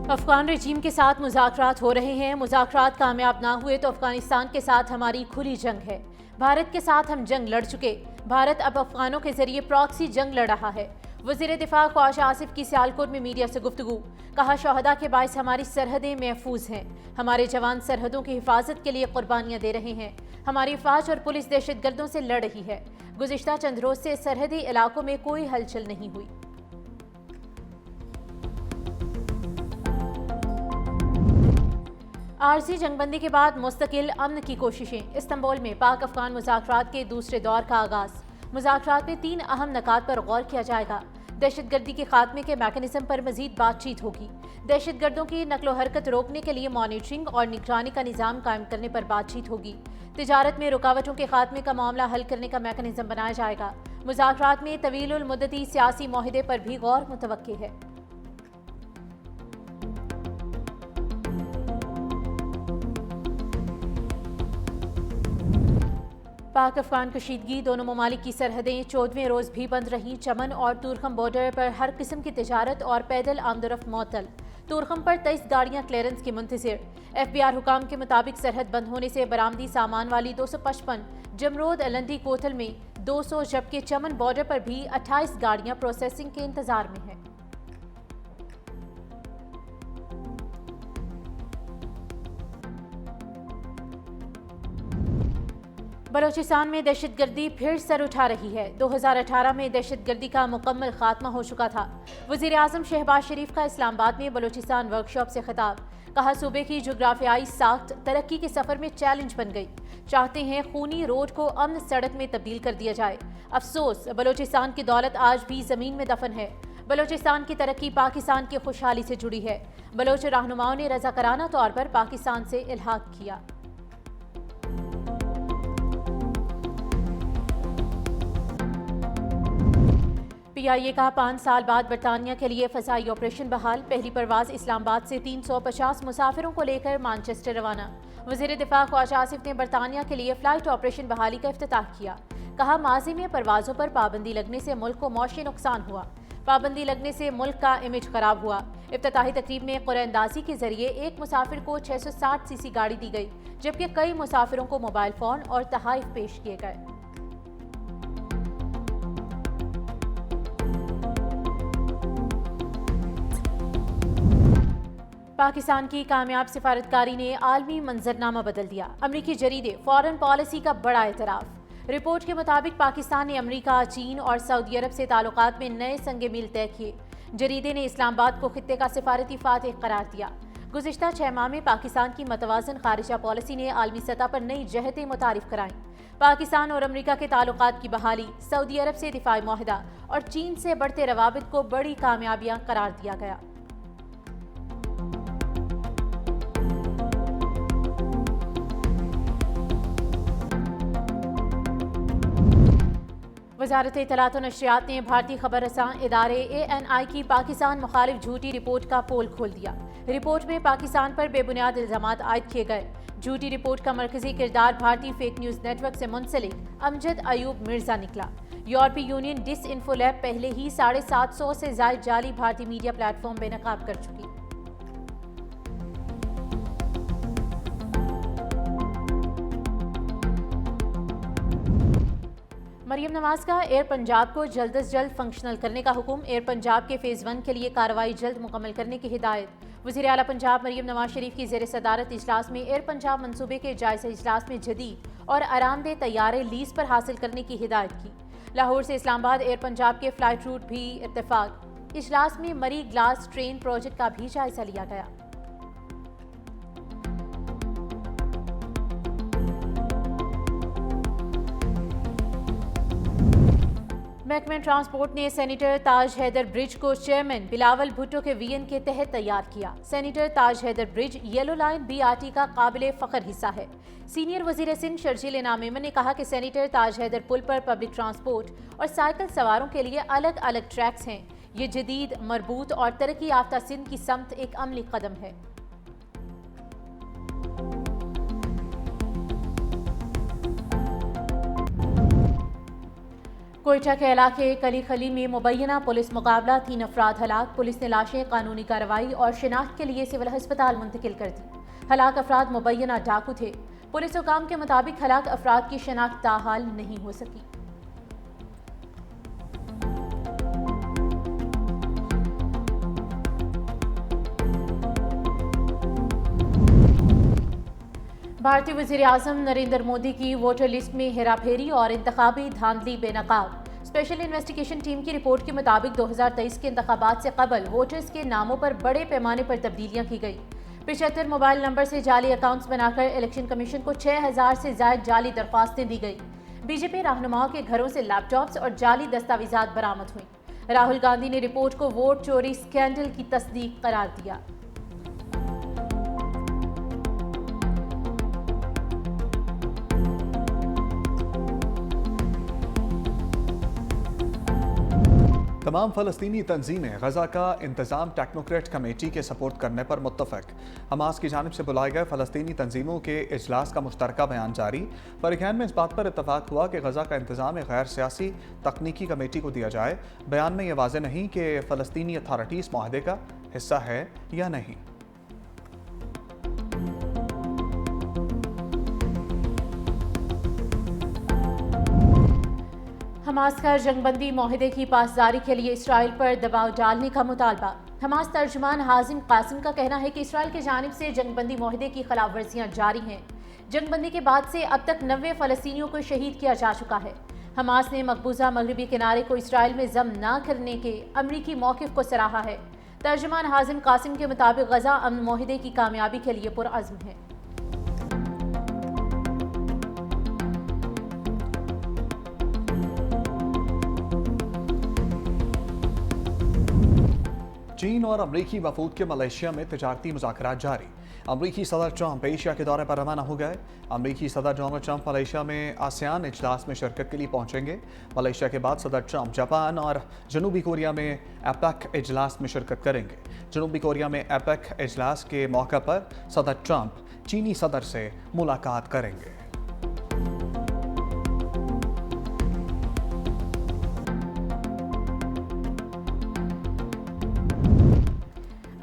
अफगान रजीम के साथ मुज़ाकरात हो रहे हैं। मुज़ाकरात कामयाब ना हुए तो अफगानिस्तान के साथ हमारी खुली जंग है। भारत के साथ हम जंग लड़ चुके। भारत अब अफगानों के जरिए प्रॉक्सी जंग लड़ रहा है। वज़ीर दिफा ख्वाजा आसिफ की सियालकोट में मीडिया से गुफ्तगू। कहा, शहदा के बायस हमारी सरहदें महफूज हैं। हमारे जवान सरहदों की हिफाजत के लिए कुर्बानियां दे रहे हैं। हमारी फौज और पुलिस दहशतगर्दों से लड़ रही है। गुज़िश्ता चंद रोज से सरहदी इलाकों में कोई हलचल नहीं हुई। आरजी जंगबंदी के बाद मुस्तकिल अमन की कोशिशें। इस्तांबुल में पाक अफगान मुज़ाकरात के दूसरे दौर का आगाज। मुज़ाकरात में 3 अहम नकात पर गौर किया जाएगा। दहशतगर्दी के खात्मे के मैकेनिज्म पर मजीद बातचीत होगी। दहशतगर्दों की नकलो हरकत रोकने के लिए मॉनिटरिंग और निगरानी का निज़ाम कायम करने पर बातचीत होगी। तिजारत में रुकावटों के खात्मे का मामला हल करने का मैकेनिज्म बनाया जाएगा। मुज़ाकरात में तवीलुल मुद्दती सियासी मुआहदे पर भी गौर मुतवक्की है। पाक अफगान कशीदगी। दोनों ममालिक की सरहदें 14वें रोज़ भी बंद रहीं। चमन और तुरखम बॉर्डर पर हर किस्म की तिजारत और पैदल आमदरफ मअतल। तुरखम पर 23 गाड़ियां क्लियरेंस की मुंतज़िर। FBI हुकाम के मुताबिक सरहद बंद होने से बरामदी सामान वाली 255, जमरोद अलंदी कोथल में 200, जबकि चमन बॉर्डर पर भी 28 गाड़ियां प्रोसेसिंग के इंतजार में हैं। बलोचिस्तान में दहशतगर्दी फिर सर उठा रही है। 2018 में दहशतगर्दी का मुकम्मल खात्मा हो चुका था। वज़ीर आज़म शहबाज शरीफ का इस्लामाबाद में बलोचिस्तान वर्कशॉप से खिताब। कहा, सूबे की जोग्राफियाई साख्त तरक्की के सफर में चैलेंज बन गई। चाहते हैं खूनी रोड को अमन सड़क में तब्दील कर दिया जाए। अफसोस, बलोचिस्तान की दौलत आज भी जमीन में दफन है। बलोचिस्तान की तरक्की पाकिस्तान की खुशहाली से जुड़ी है। बलोच रहनुमाओं ने रज़ाकाराना तौर पर पाकिस्तान से इल्हाक किया। PIA का 5 साल बाद बरतानिया के लिए फ़ज़ाई ऑपरेशन बहाल। पहली परवाज़ इस्लामाबाद से 350 मुसाफिरों को लेकर मानचेस्टर रवाना। वज़ीर दिफा ख्वाजा आसिफ ने बरतानिया के लिए फ़्लाइट ऑपरेशन बहाली का इफ्तिताह किया। कहा, माजी में परवाज़ों पर पाबंदी लगने से मुल्क को मौशी नुकसान हुआ। पाबंदी लगने से मुल्क का इमेज खराब हुआ। इफ्तिताही तकरीब में कुरअंदाज़ी के जरिए एक मुसाफिर को 660 सीसी गाड़ी दी गई, जबकि कई मुसाफिरों को मोबाइल फ़ोन और तहाइफ पेश किए गए। पाकिस्तान की कामयाब सिफारतकारी ने आलमी मंजरनामा बदल दिया। अमरीकी जरीदे फॉरेन पॉलिसी का बड़ा एतराफ़। रिपोर्ट के मुताबिक पाकिस्तान ने अमरीका, चीन और सऊदी अरब से ताल्लुकात में नए संगे मील तय किए। जरीदे ने इस्लामाबाद को खित्ते का सिफारती फातिह करार दिया। गुज़िश्ता 6 माह में पाकिस्तान की मतवाज़न खारिजा पॉलिसी ने आलमी सतह पर नई जहतें मुतारिफ कराईं। पाकिस्तान और अमरीका के ताल्लुकात की बहाली, सऊदी अरब से दिफाई मुआहदा और चीन से बढ़ते रवाबित को बड़ी कामयाबियां करार दिया गया। वज़ारत इत्तलात और नशरियात ने भारतीय खबर रसां इदारे ANI की पाकिस्तान मुखालिफ झूठी रिपोर्ट का पोल खोल दिया। रिपोर्ट में पाकिस्तान पर बेबुनियाद इल्ज़ामात आयद किए गए। झूठी रिपोर्ट का मरकजी किरदार भारतीय फेक न्यूज़ नेटवर्क से मुंसलिक अमजद अयूब मिर्जा निकला। यूरोपीय यूनियन डिसइंफो लैब पहले ही 750 से ज़ायद जाली भारतीय मीडिया प्लेटफॉर्म बेनकाब कर चुकी। मरियम नवाज का एयर पंजाब को जल्द अज जल्द फंक्शनल करने का हुक्म। एयर पंजाब के फ़ेज़ 1 के लिए कार्रवाई जल्द मुकम्मल करने की हिदायत। वज़ीर आला पंजाब मरियम नवाज शरीफ की ज़ेर सदारत इजलास में एयर पंजाब मनसूबे के जायज़ा इजलास में जदीद और आरामदेह तैयारे लीज पर हासिल करने की हिदायत की। लाहौर से इस्लामाबाद एयर पंजाब के फ़्लाइट रूट भी इत्तेफाक। इजलास में मरी ग्लास ट्रेन प्रोजेक्ट का भी जायज़ा लिया गया। महकमा ट्रांसपोर्ट ने सेनेटर ताज हैदर ब्रिज को चेयरमैन बिलावल भुट्टो के VN के तहत तैयार किया। Senator Taj Haider bridge yellow line BRT का काबिल फ़ख्र हिस्सा है। सीनियर वज़ीर सिंध शर्जील इनाम मेमन ने कहा कि सेनेटर ताज हैदर पुल पर पब्लिक ट्रांसपोर्ट और साइकिल सवारों के लिए अलग अलग ट्रैक्स हैं। ये जदीद, मरबूत और तरक्की याफ्ता सिंध की समत एक अमली कदम है। कोयटा के इलाके कली खली में मुबैना पुलिस मुकाबला, 3 अफराद हलाक। पुलिस ने लाशें कानूनी कार्रवाई और शिनाख्त के लिए सिविल अस्पताल मुंतकिल कर दी। हलाक अफराद मुबैना डाकू थे। पुलिस हुकाम के मुताबिक हलाक अफराद की शिनाख्त ताहाल नहीं हो सकी। भारतीय वज़ीर आज़म नरेंद्र मोदी की वोटर लिस्ट में हेराफेरी और इंतखाबी धांधली बेनकाब। स्पेशल इन्वेस्टिगेशन टीम की रिपोर्ट के मुताबिक 2023 के इंतखाबात से कबल वोटर्स के नामों पर बड़े पैमाने पर तब्दीलियां की गई। 75 मोबाइल नंबर से जाली अकाउंट्स बनाकर इलेक्शन कमीशन को 6000 से ज्यादा जाली दरख्वास्तें दी गई। बीजेपी रहनुमाओं के घरों से लैपटॉप्स और जाली दस्तावेजात बरामद हुई। राहुल गांधी ने रिपोर्ट को वोट चोरी स्कैंडल की तस्दीक करार दिया। तमाम फ़लस्तीनी तंजीमें गजा का इंतज़ाम टेक्नोक्रेट कमेटी के सपोर्ट करने पर मुत्तफ़िक। हमास की जानिब से बुलाए गए फ़लस्तीनी तंजीमों के इजलास का मुश्तरका बयान जारी। बयान में इस बात पर इत्तफ़ाक़ हुआ कि गजा का इंतज़ाम एक गैर सियासी तकनीकी कमेटी को दिया जाए। बयान में यह वाज़ेह नहीं कि फ़लस्तीनी अथॉरिटी इस माहदे का हिस्सा है या नहीं। हमास का जंगबंदी माहिदे की पासदारी के लिए इसराइल पर दबाव डालने का मुतालबा। हमास तर्जुमान हाजिम कासिम का कहना है कि इसराइल की जानिब से जंगबंदी माहिदे की खिलाफ वर्जियाँ जारी हैं। जंगबंदी के बाद से अब तक 90 फ़लस्तीनियों को शहीद किया जा चुका है। हमास ने मकबूजा मगरबी किनारे को इसराइल में जम न करने के अमरीकी मौक़िफ़ को सराहा है। तर्जुमान हाजिम कासिम के मुताबिक गजा अमन माहिदे की कामयाबी के लिए पुरअज़्म है। चीन और अमरीकी वफूद के मलेशिया में तजारती मुज़ाकरात जारी। अमरीकी सदर ट्रंप एशिया के दौरे पर रवाना हो गए। अमरीकी सदर डोनाल्ड ट्रंप मलेशिया में आसियान इजलास में शिरकत के लिए पहुंचेंगे। मलेशिया के बाद सदर ट्रंप जापान और जनूबी कोरिया में एपेक इजलास में शिरकत करेंगे। जनूबी कोरिया में एपेक इजलास के मौके पर सदर ट्रंप चीनी सदर से मुलाकात करेंगे।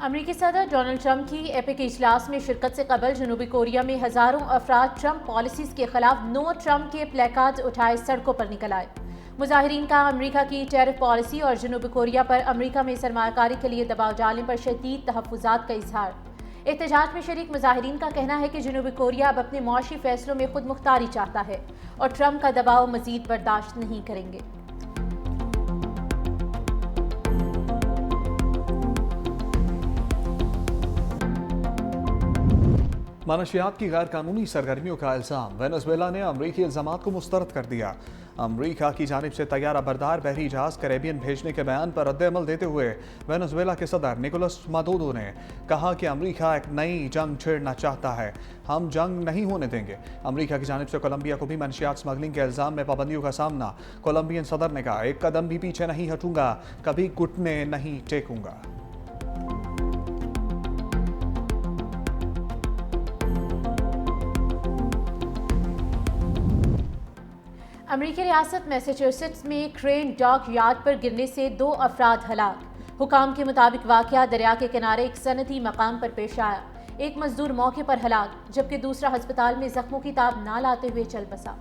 अमरीकी सदर डोनाल्ड ट्रंप की एपेक इजलास में शिरकत से कबल जनूबी कोरिया में हज़ारों अफराद ट्रंप पॉलिसीज़ के खिलाफ नो ट्रंप के प्लेकार्ड उठाए सड़कों पर निकल आए। मुजाहिरीन का अमरीका की टैरिफ पॉलिसी और जनूबी कोरिया पर अमरीका में सरमायाकारी के लिए दबाव डालने पर शदीद तहफ़्फ़ुज़ात का इजहार। एहतजाज में शरीक मुजाहिरीन का कहना है कि जनूबी कोरिया अब अपने मुआशी फैसलों में खुद मुख्तारी चाहता है और ट्रंप का दबाव मज़ीद बर्दाश्त नहीं करेंगे। मनशियात की गैर कानूनी सरगर्मियों का इल्ज़ाम। वेनेज़ुएला ने अमरीकी इल्ज़ामात को मुस्तरद कर दिया। अमरीका की जानिब से तैयारा बरदार बहरी जहाज़ कैरेबियन भेजने के बयान पर रद्द-ए-अमल देते हुए वेनेज़ुएला के सदर निकोलस मादुरो ने कहा कि अमरीका एक नई जंग छेड़ना चाहता है। हम जंग नहीं होने देंगे। अमरीका की जानिब से कोलंबिया को भी मनशियात स्मगलिंग के इल्ज़ाम में पाबंदियों का सामना। कोलंबियन सदर ने कहा, एक कदम भी पीछे नहीं हटूंगा, कभी घुटने नहीं टेकूंगा। अमरीकी रियासत मैसाचुसेट्स में क्रेन डॉक यार्ड पर गिरने से 2 अफराद हलाक। हुकाम के मुताबिक वाक़या दरिया के किनारे एक सनती मकाम पर पेश आया। एक मजदूर मौके पर हलाक जबकि दूसरा अस्पताल में जख्मों की ताब ना लाते हुए चल बसा।